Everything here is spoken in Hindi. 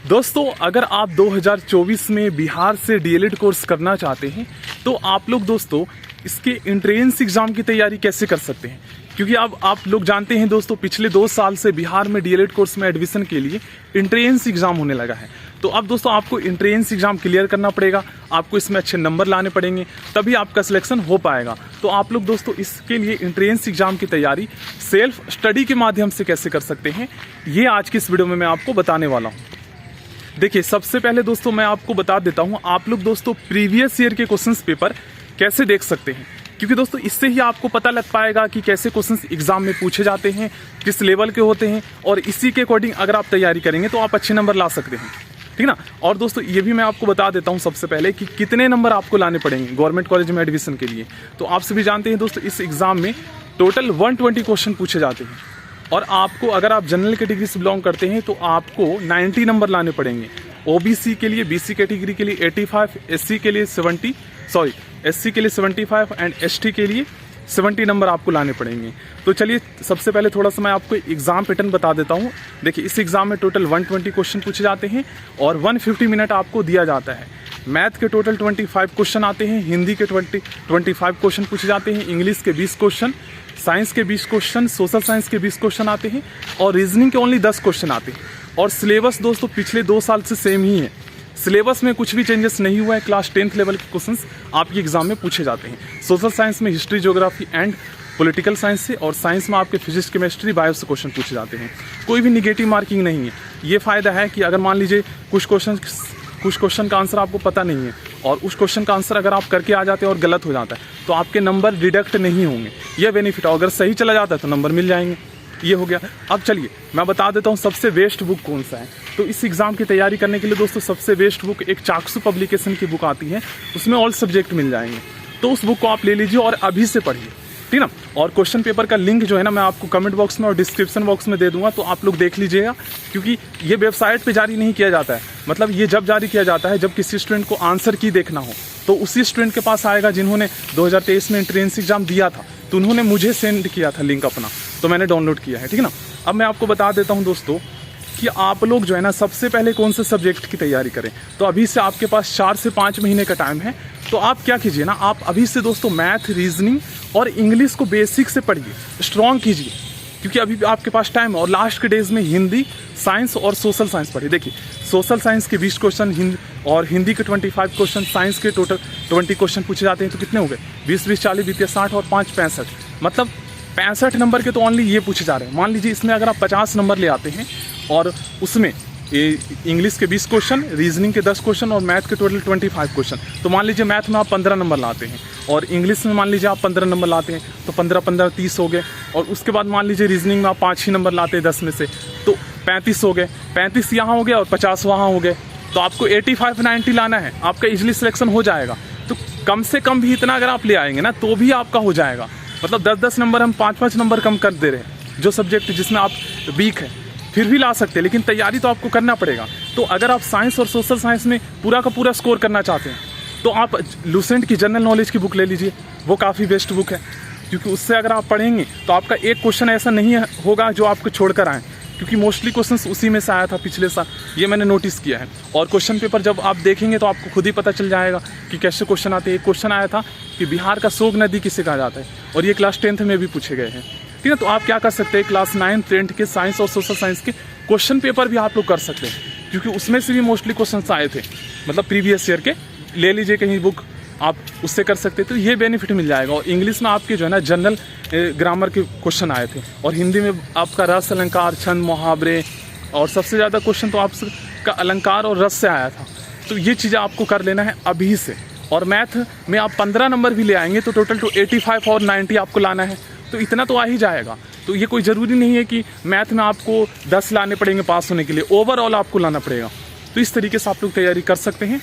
दोस्तों, अगर आप 2024 में बिहार से डीएलएड कोर्स करना चाहते हैं तो आप लोग दोस्तों इसके एंट्रेंस एग्जाम की तैयारी कैसे कर सकते हैं, क्योंकि अब आप लोग जानते हैं दोस्तों पिछले 2 साल से बिहार में डीएलएड कोर्स में एडमिशन के लिए एंट्रेंस एग्जाम होने लगा है। तो अब दोस्तों आपको एंट्रेंस एग्जाम क्लियर करना पड़ेगा, आपको इसमें अच्छे नंबर लाने पड़ेंगे, तभी आपका सिलेक्शन हो पाएगा। तो आप लोग दोस्तों इसके लिए एंट्रेंस एग्जाम की तैयारी सेल्फ स्टडी के माध्यम से कैसे कर सकते हैं, ये आज की इस वीडियो में मैं आपको बताने वाला हूँ। देखिए, सबसे पहले दोस्तों मैं आपको बता देता हूँ आप लोग दोस्तों प्रीवियस ईयर के क्वेश्चंस पेपर कैसे देख सकते हैं, क्योंकि दोस्तों इससे ही आपको पता लग पाएगा कि कैसे क्वेश्चंस एग्जाम में पूछे जाते हैं, किस लेवल के होते हैं, और इसी के अकॉर्डिंग अगर आप तैयारी करेंगे तो आप अच्छे नंबर ला सकते हैं, ठीक ना। और दोस्तों ये भी मैं आपको बता देता हूँ सबसे पहले कि कितने नंबर आपको लाने पड़ेंगे गवर्नमेंट कॉलेज में एडमिशन के लिए। तो आप सभी जानते हैं दोस्तों इस एग्जाम में टोटल 120 क्वेश्चन पूछे जाते हैं, और आपको अगर आप जनरल कैटेगरी से बिलोंग करते हैं तो आपको 90 नंबर लाने पड़ेंगे। ओबीसी के लिए, बीसी कैटेगरी के लिए 85, एससी के लिए 75 एंड एसटी के लिए 70 नंबर आपको लाने पड़ेंगे। तो चलिए सबसे पहले थोड़ा सा मैं आपको एग्जाम पैटर्न बता देता हूँ। देखिए, इस एग्जाम में टोटल 120 क्वेश्चन पूछे जाते हैं और 150 मिनट आपको दिया जाता है। मैथ के टोटल 25 क्वेश्चन आते हैं, हिंदी के 25 क्वेश्चन पूछे जाते हैं, इंग्लिश के 20 क्वेश्चन, साइंस के 20 क्वेश्चन, सोशल साइंस के 20 क्वेश्चन आते हैं, और रीजनिंग के ओनली 10 क्वेश्चन आते हैं। और सिलेबस दोस्तों पिछले 2 साल से सेम ही है, सिलेबस में कुछ भी चेंजेस नहीं हुआ है। क्लास 10th लेवल के क्वेश्चंस आपके एग्जाम में पूछे जाते हैं। सोशल साइंस में history, geography and political science से, और साइंस में आपके फिजिक्स, केमिस्ट्री, बायो से क्वेश्चन पूछे जाते हैं। कोई भी निगेटिव मार्किंग नहीं है। ये फायदा है कि अगर मान लीजिए कुछ क्वेश्चन का आंसर आपको पता नहीं है और उस क्वेश्चन का आंसर अगर आप करके आ जाते हैं और गलत हो जाता है तो आपके नंबर डिडक्ट नहीं होंगे, यह बेनिफिट है। अगर सही चला जाता है तो नंबर मिल जाएंगे। ये हो गया। अब चलिए मैं बता देता हूँ सबसे बेस्ट बुक कौन सा है। तो इस एग्जाम की तैयारी करने के लिए दोस्तों सबसे बेस्ट बुक एक चाक्षु पब्लिकेशन की बुक आती है, उसमें ऑल सब्जेक्ट मिल जाएंगे। तो उस बुक को आप ले लीजिए और अभी से पढ़िए, ठीक ना। और क्वेश्चन पेपर का लिंक जो है ना मैं आपको कमेंट बॉक्स में और डिस्क्रिप्शन बॉक्स में दे दूंगा, तो आप लोग देख लीजिएगा, क्योंकि ये वेबसाइट पे जारी नहीं किया जाता है। मतलब ये जब जारी किया जाता है जब किसी स्टूडेंट को आंसर की देखना हो, तो उसी स्टूडेंट के पास आएगा जिन्होंने 2023 में एंट्रेंस एग्जाम दिया था, तो उन्होंने मुझे सेंड किया था लिंक अपना, तो मैंने डाउनलोड किया है, ठीक ना। अब मैं आपको बता देता हूँ दोस्तों कि आप लोग जो है ना सबसे पहले कौन से सब्जेक्ट की तैयारी करें। तो अभी से आपके पास 4 से 5 महीने का टाइम है। तो आप क्या कीजिए ना, आप अभी से दोस्तों मैथ, रीजनिंग और इंग्लिश को बेसिक से पढ़िए, स्ट्रॉन्ग कीजिए, क्योंकि अभी भी आपके पास टाइम है। और लास्ट के डेज में हिंदी, साइंस और सोशल साइंस पढ़िए। देखिए, सोशल साइंस के 20 क्वेश्चन और हिंदी के 25 क्वेश्चन, साइंस के टोटल 20 क्वेश्चन पूछे जाते हैं। तो कितने हो गए? 20 20 40 20 60 और 5 65, मतलब 65 नंबर के तो ओनली ये पूछे जा रहे हैं। मान लीजिए इसमें अगर आप 50 नंबर ले आते हैं और उसमें इंग्लिश के 20 क्वेश्चन, रीजनिंग के 10 क्वेश्चन और मैथ के टोटल 25 क्वेश्चन, तो मान लीजिए मैथ में आप 15 नंबर लाते हैं और इंग्लिश में मान लीजिए आप 15 नंबर लाते हैं, तो 15 30 हो गए। और उसके बाद मान लीजिए रीजनिंग में आप 5 ही नंबर लाते हैं 10 में से, तो 35 हो गए। 35 यहाँ हो गया और 50 वहाँ हो गए। तो आपको 85 90 लाना है, आपका इजिली सिलेक्शन हो जाएगा। तो कम से कम भी इतना अगर आप ले आएंगे ना तो भी आपका हो जाएगा। मतलब 10-10 नंबर हम 5-5 नंबर कम कर दे रहे हैं। जो सब्जेक्ट जिसमें आप वीक है फिर भी ला सकते हैं, लेकिन तैयारी तो आपको करना पड़ेगा। तो अगर आप साइंस और सोशल साइंस में पूरा का पूरा स्कोर करना चाहते हैं तो आप लूसेंट की जनरल नॉलेज की बुक ले लीजिए, वो काफ़ी बेस्ट बुक है, क्योंकि उससे अगर आप पढ़ेंगे तो आपका एक क्वेश्चन ऐसा नहीं होगा जो आपको छोड़कर आए, क्योंकि मोस्टली क्वेश्चन उसी में से आया था पिछले साल, ये मैंने नोटिस किया है। और क्वेश्चन पेपर जब आप देखेंगे तो आपको खुद ही पता चल जाएगा कि कैसे क्वेश्चन आते हैं। एक क्वेश्चन आया था कि बिहार का सोग नदी किसे कहा जाता है, और ये क्लास 10th में भी पूछे गए हैं, ठीक है। तो आप क्या कर सकते हैं, क्लास 9th 10th के साइंस और सोशल साइंस के क्वेश्चन पेपर भी आप लोग कर सकते हैं, क्योंकि उसमें से भी मोस्टली क्वेश्चन आए थे, मतलब प्रीवियस ईयर के। ले लीजिए कहीं बुक, आप उससे कर सकते हैं, तो ये बेनिफिट मिल जाएगा। और इंग्लिश में आपके जो है ना जनरल ग्रामर के क्वेश्चन आए थे, और हिंदी में आपका रस, अलंकार, छंद, मुहावरे, और सबसे ज़्यादा क्वेश्चन तो आपका अलंकार और रस से आया था। तो ये चीज़ें आपको कर लेना है अभी से। और मैथ में आप 15 नंबर भी ले आएंगे तो टोटल 85 और 90 आपको लाना है, तो इतना तो आ ही जाएगा। तो ये कोई ज़रूरी नहीं है कि मैथ में आपको 10 लाने पड़ेंगे पास होने के लिए, ओवरऑल आपको लाना पड़ेगा। तो इस तरीके से आप लोग तैयारी कर सकते हैं।